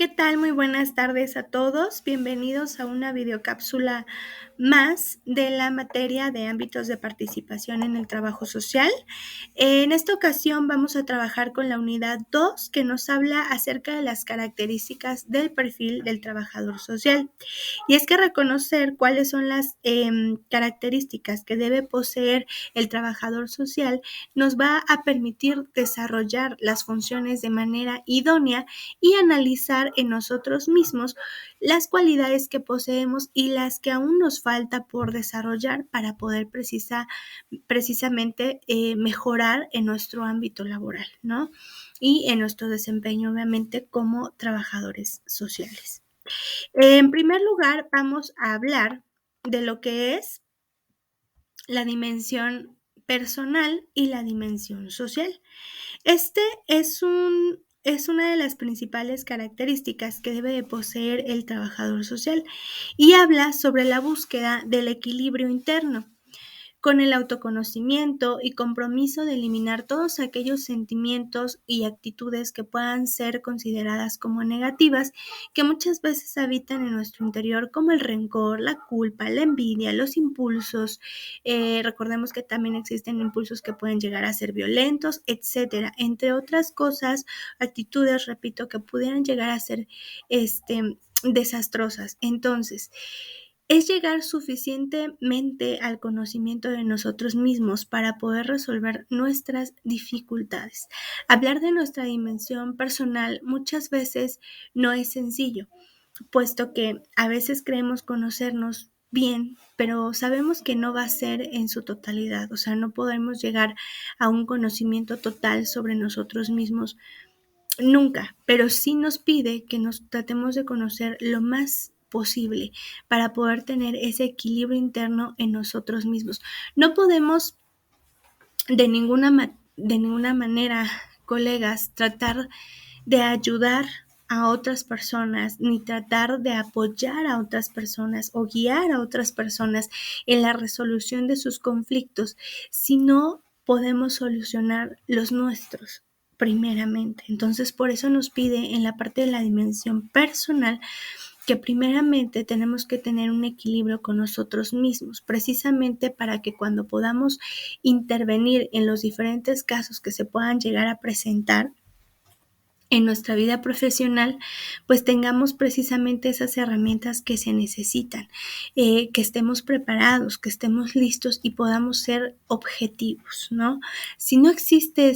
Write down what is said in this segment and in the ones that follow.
¿Qué tal? Muy buenas tardes a todos. Bienvenidos a una videocápsula más de la materia de ámbitos de participación en el trabajo social. En esta ocasión vamos a trabajar con la unidad 2 que nos habla acerca de las características del perfil del trabajador social. Y es que reconocer cuáles son las características que debe poseer el trabajador social nos va a permitir desarrollar las funciones de manera idónea y analizar en nosotros mismos las cualidades que poseemos y las que aún nos falta por desarrollar para poder precisamente mejorar en nuestro ámbito laboral, ¿no? Y en nuestro desempeño, obviamente, como trabajadores sociales. En primer lugar, vamos a hablar de lo que es la dimensión personal y la dimensión social. Este es una de las principales características que debe de poseer el trabajador social y habla sobre la búsqueda del equilibrio interno con el autoconocimiento y compromiso de eliminar todos aquellos sentimientos y actitudes que puedan ser consideradas como negativas, que muchas veces habitan en nuestro interior, como el rencor, la culpa, la envidia, los impulsos. Recordemos que también existen impulsos que pueden llegar a ser violentos, etcétera, entre otras cosas, actitudes, repito, que pudieran llegar a ser desastrosas. Entonces, es llegar suficientemente al conocimiento de nosotros mismos para poder resolver nuestras dificultades. Hablar de nuestra dimensión personal muchas veces no es sencillo, puesto que a veces creemos conocernos bien, pero sabemos que no va a ser en su totalidad, o sea, no podemos llegar a un conocimiento total sobre nosotros mismos nunca, pero sí nos pide que nos tratemos de conocer lo más posible para poder tener ese equilibrio interno en nosotros mismos. No podemos de ninguna manera, colegas, tratar de ayudar a otras personas, ni tratar de apoyar a otras personas o guiar a otras personas en la resolución de sus conflictos, si no podemos solucionar los nuestros primeramente. Entonces, por eso nos pide en la parte de la dimensión personal que primeramente tenemos que tener un equilibrio con nosotros mismos, precisamente para que cuando podamos intervenir en los diferentes casos que se puedan llegar a presentar en nuestra vida profesional, pues tengamos precisamente esas herramientas que se necesitan, que estemos preparados, que estemos listos y podamos ser objetivos, ¿no? Si no existe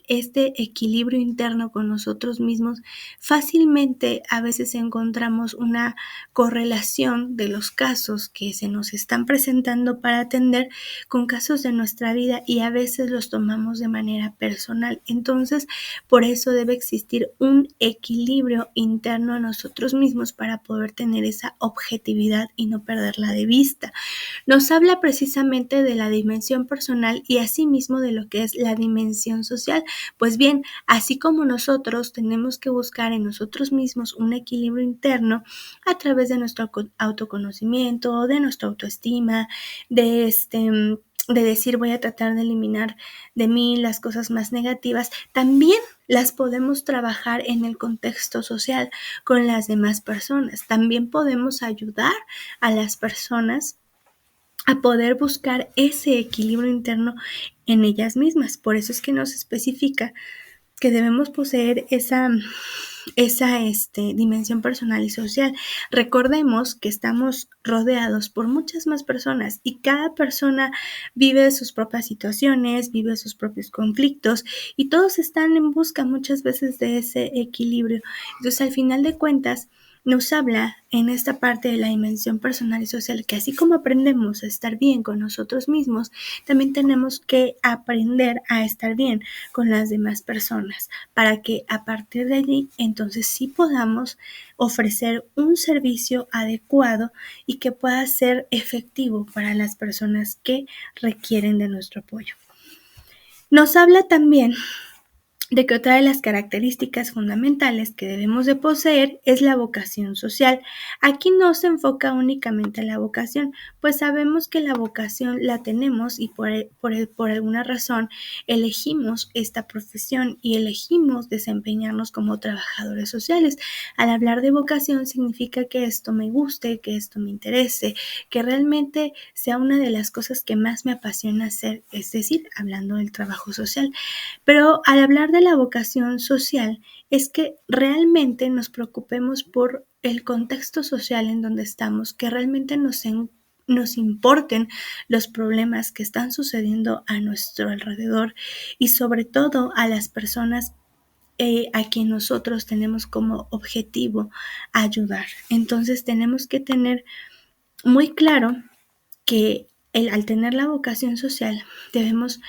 este equilibrio interno con nosotros mismos, fácilmente a veces encontramos una correlación de los casos que se nos están presentando para atender con casos de nuestra vida y a veces los tomamos de manera personal. Entonces, por eso debe existir un equilibrio interno a nosotros mismos para poder tener esa objetividad y no perderla de vista. Nos habla precisamente de la dimensión personal y asimismo de lo que es la dimensión social. Pues bien, así como nosotros tenemos que buscar en nosotros mismos un equilibrio interno a través de nuestro autoconocimiento, de nuestra autoestima, de decir voy a tratar de eliminar de mí las cosas más negativas, también las podemos trabajar en el contexto social con las demás personas. También podemos ayudar a las personas a poder buscar ese equilibrio interno en ellas mismas. Por eso es que nos especifica que debemos poseer esa dimensión personal y social. Recordemos que estamos rodeados por muchas más personas y cada persona vive sus propias situaciones, vive sus propios conflictos y todos están en busca muchas veces de ese equilibrio. Entonces, al final de cuentas, nos habla en esta parte de la dimensión personal y social que así como aprendemos a estar bien con nosotros mismos, también tenemos que aprender a estar bien con las demás personas para que a partir de allí entonces sí podamos ofrecer un servicio adecuado y que pueda ser efectivo para las personas que requieren de nuestro apoyo. Nos habla también de que otra de las características fundamentales que debemos de poseer es la vocación social. Aquí no se enfoca únicamente en la vocación, pues sabemos que la vocación la tenemos y por alguna razón elegimos esta profesión y elegimos desempeñarnos como trabajadores sociales. Al hablar de vocación significa que esto me guste, que esto me interese, que realmente sea una de las cosas que más me apasiona hacer, es decir, hablando del trabajo social. Pero al hablar de la vocación social, es que realmente nos preocupemos por el contexto social en donde estamos, que realmente nos importen los problemas que están sucediendo a nuestro alrededor y sobre todo a las personas a quien nosotros tenemos como objetivo ayudar. Entonces tenemos que tener muy claro que al tener la vocación social debemos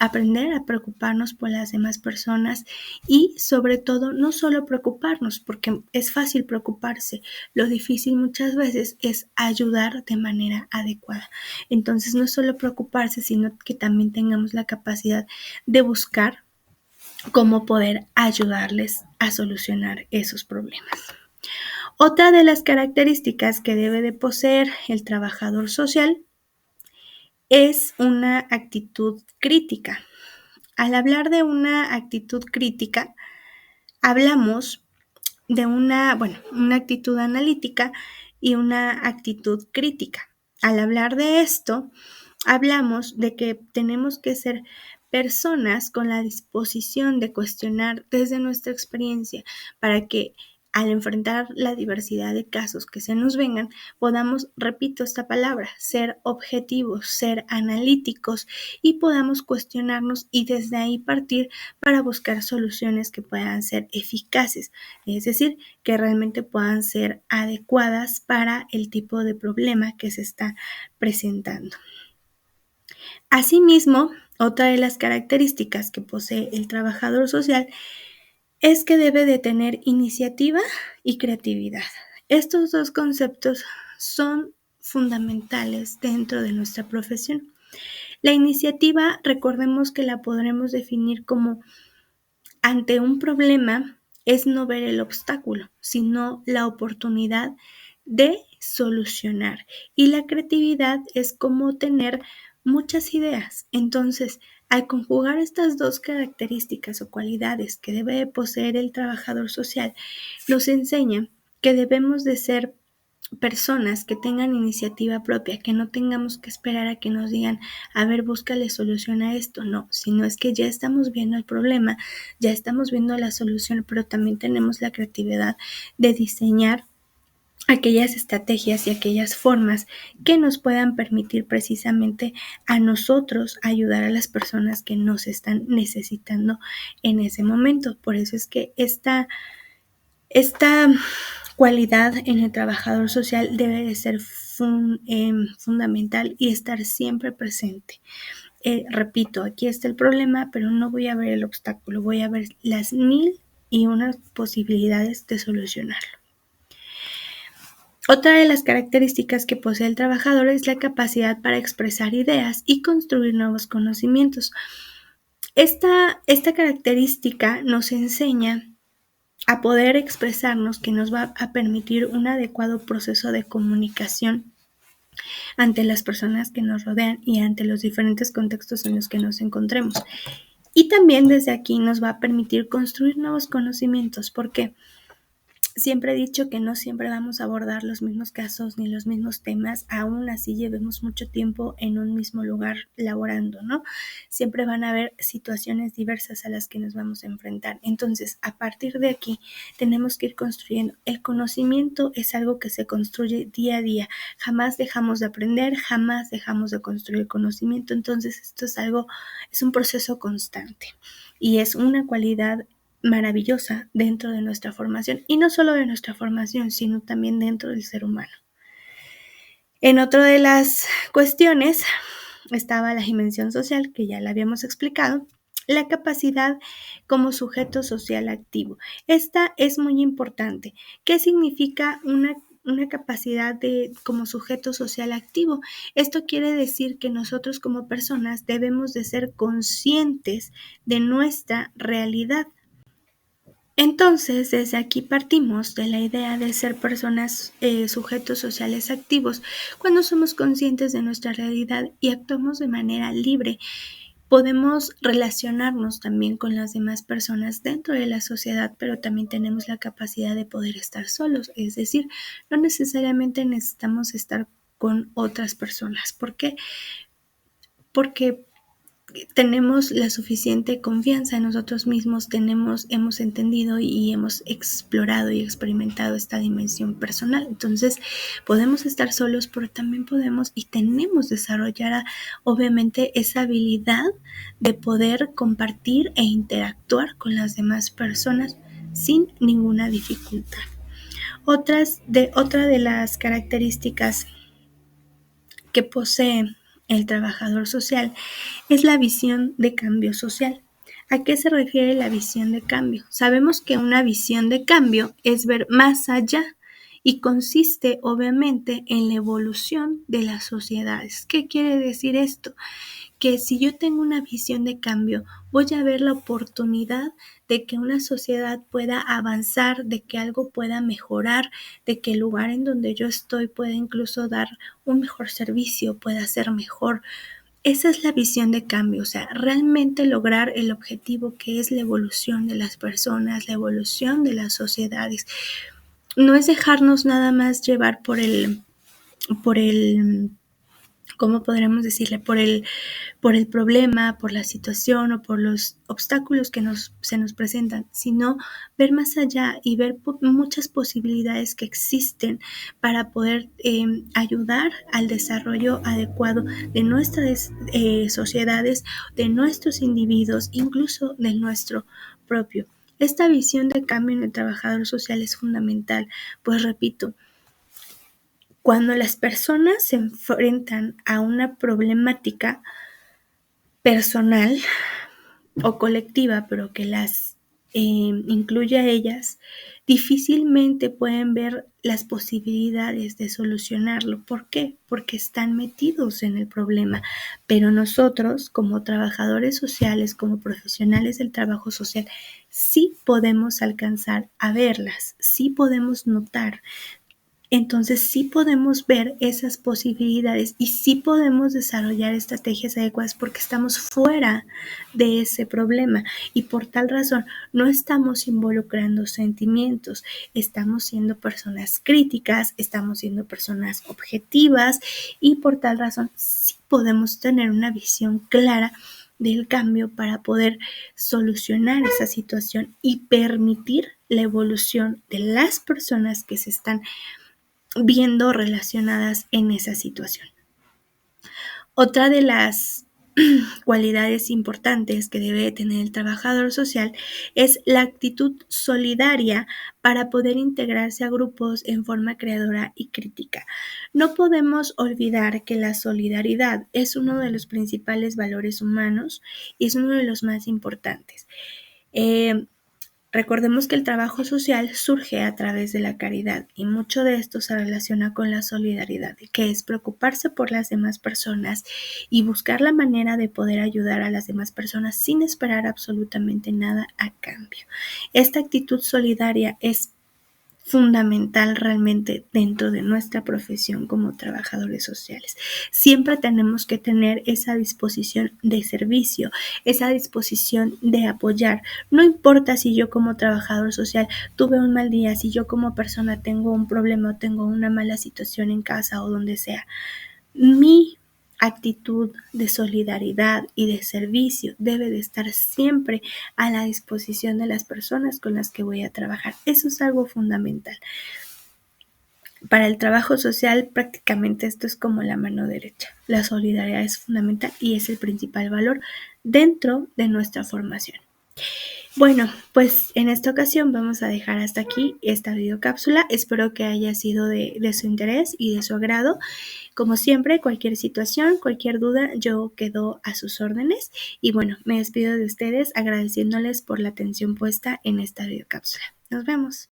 aprender a preocuparnos por las demás personas y sobre todo no solo preocuparnos, porque es fácil preocuparse, lo difícil muchas veces es ayudar de manera adecuada. Entonces no solo preocuparse, sino que también tengamos la capacidad de buscar cómo poder ayudarles a solucionar esos problemas. Otra de las características que debe de poseer el trabajador social es una actitud crítica. Al hablar de una actitud crítica, hablamos de una actitud analítica y una actitud crítica. Al hablar de esto, hablamos de que tenemos que ser personas con la disposición de cuestionar desde nuestra experiencia para que al enfrentar la diversidad de casos que se nos vengan, podamos, repito esta palabra, ser objetivos, ser analíticos y podamos cuestionarnos y desde ahí partir para buscar soluciones que puedan ser eficaces, es decir, que realmente puedan ser adecuadas para el tipo de problema que se está presentando. Asimismo, otra de las características que posee el trabajador social es que debe de tener iniciativa y creatividad. Estos dos conceptos son fundamentales dentro de nuestra profesión. La iniciativa, recordemos que la podremos definir como ante un problema es no ver el obstáculo, sino la oportunidad de solucionar. Y la creatividad es como tener muchas ideas. Entonces, al conjugar estas dos características o cualidades que debe poseer el trabajador social, nos enseña que debemos de ser personas que tengan iniciativa propia, que no tengamos que esperar a que nos digan, a ver, búscale solución a esto, no, sino es que ya estamos viendo el problema, ya estamos viendo la solución, pero también tenemos la creatividad de diseñar aquellas estrategias y aquellas formas que nos puedan permitir precisamente a nosotros ayudar a las personas que nos están necesitando en ese momento. Por eso es que esta cualidad en el trabajador social debe de ser fundamental y estar siempre presente. Repito, aquí está el problema, pero no voy a ver el obstáculo, voy a ver las 1001 posibilidades de solucionarlo. Otra de las características que posee el trabajador es la capacidad para expresar ideas y construir nuevos conocimientos. Esta característica nos enseña a poder expresarnos, que nos va a permitir un adecuado proceso de comunicación ante las personas que nos rodean y ante los diferentes contextos en los que nos encontremos. Y también desde aquí nos va a permitir construir nuevos conocimientos, porque siempre he dicho que no siempre vamos a abordar los mismos casos ni los mismos temas, aún así llevemos mucho tiempo en un mismo lugar laborando, ¿no? Siempre van a haber situaciones diversas a las que nos vamos a enfrentar. Entonces, a partir de aquí, tenemos que ir construyendo. El conocimiento es algo que se construye día a día. Jamás dejamos de aprender, jamás dejamos de construir conocimiento. Entonces, esto es un proceso constante y es una cualidad maravillosa dentro de nuestra formación y no solo de nuestra formación, sino también dentro del ser humano. En otra de las cuestiones estaba la dimensión social, que ya la habíamos explicado, la capacidad como sujeto social activo. Esta es muy importante. ¿Qué significa una capacidad de como sujeto social activo. Esto quiere decir que nosotros como personas debemos de ser conscientes de nuestra realidad. Entonces, desde aquí partimos de la idea de ser personas, sujetos sociales activos. Cuando somos conscientes de nuestra realidad y actuamos de manera libre, podemos relacionarnos también con las demás personas dentro de la sociedad, pero también tenemos la capacidad de poder estar solos, es decir, no necesariamente necesitamos estar con otras personas. ¿Por qué? Porque tenemos la suficiente confianza en nosotros mismos, hemos entendido y hemos explorado y experimentado esta dimensión personal. Entonces, podemos estar solos, pero también podemos y tenemos desarrollar, obviamente, esa habilidad de poder compartir e interactuar con las demás personas sin ninguna dificultad. Otra de las características que posee el trabajador social es la visión de cambio social. ¿A qué se refiere la visión de cambio? Sabemos que una visión de cambio es ver más allá y consiste obviamente en la evolución de las sociedades. ¿Qué quiere decir esto? Que si yo tengo una visión de cambio, voy a ver la oportunidad de que una sociedad pueda avanzar, de que algo pueda mejorar, de que el lugar en donde yo estoy pueda incluso dar un mejor servicio, pueda ser mejor. Esa es la visión de cambio, o sea, realmente lograr el objetivo que es la evolución de las personas, la evolución de las sociedades. No es dejarnos nada más llevar por el, ¿cómo podríamos decirle? Por el problema, por la situación o por los obstáculos que se nos presentan, sino ver más allá y ver muchas posibilidades que existen para poder ayudar al desarrollo adecuado de nuestras sociedades, de nuestros individuos, incluso de nuestro propio. Esta visión de cambio en el trabajador social es fundamental, pues repito, cuando las personas se enfrentan a una problemática personal o colectiva, pero que las incluye a ellas, difícilmente pueden ver las posibilidades de solucionarlo. ¿Por qué? Porque están metidos en el problema. Pero nosotros, como trabajadores sociales, como profesionales del trabajo social, sí podemos alcanzar a verlas, sí podemos notar. Entonces sí podemos ver esas posibilidades y sí podemos desarrollar estrategias adecuadas porque estamos fuera de ese problema y por tal razón no estamos involucrando sentimientos, estamos siendo personas críticas, estamos siendo personas objetivas y por tal razón sí podemos tener una visión clara del cambio para poder solucionar esa situación y permitir la evolución de las personas que se están viendo relacionadas en esa situación. Otra de las cualidades importantes que debe tener el trabajador social es la actitud solidaria para poder integrarse a grupos en forma creadora y crítica. No podemos olvidar que la solidaridad es uno de los principales valores humanos y es uno de los más importantes. Recordemos que el trabajo social surge a través de la caridad y mucho de esto se relaciona con la solidaridad, que es preocuparse por las demás personas y buscar la manera de poder ayudar a las demás personas sin esperar absolutamente nada a cambio. Esta actitud solidaria es fundamental realmente dentro de nuestra profesión como trabajadores sociales. Siempre tenemos que tener esa disposición de servicio, esa disposición de apoyar. No importa si yo como trabajador social tuve un mal día, si yo como persona tengo un problema o tengo una mala situación en casa o donde sea. Mi actitud de solidaridad y de servicio debe de estar siempre a la disposición de las personas con las que voy a trabajar. Eso es algo fundamental. Para el trabajo social prácticamente esto es como la mano derecha. La solidaridad es fundamental y es el principal valor dentro de nuestra formación. Bueno, pues en esta ocasión vamos a dejar hasta aquí esta videocápsula. Espero que haya sido de su interés y de su agrado. Como siempre, cualquier situación, cualquier duda, yo quedo a sus órdenes. Y bueno, me despido de ustedes agradeciéndoles por la atención puesta en esta videocápsula. Nos vemos.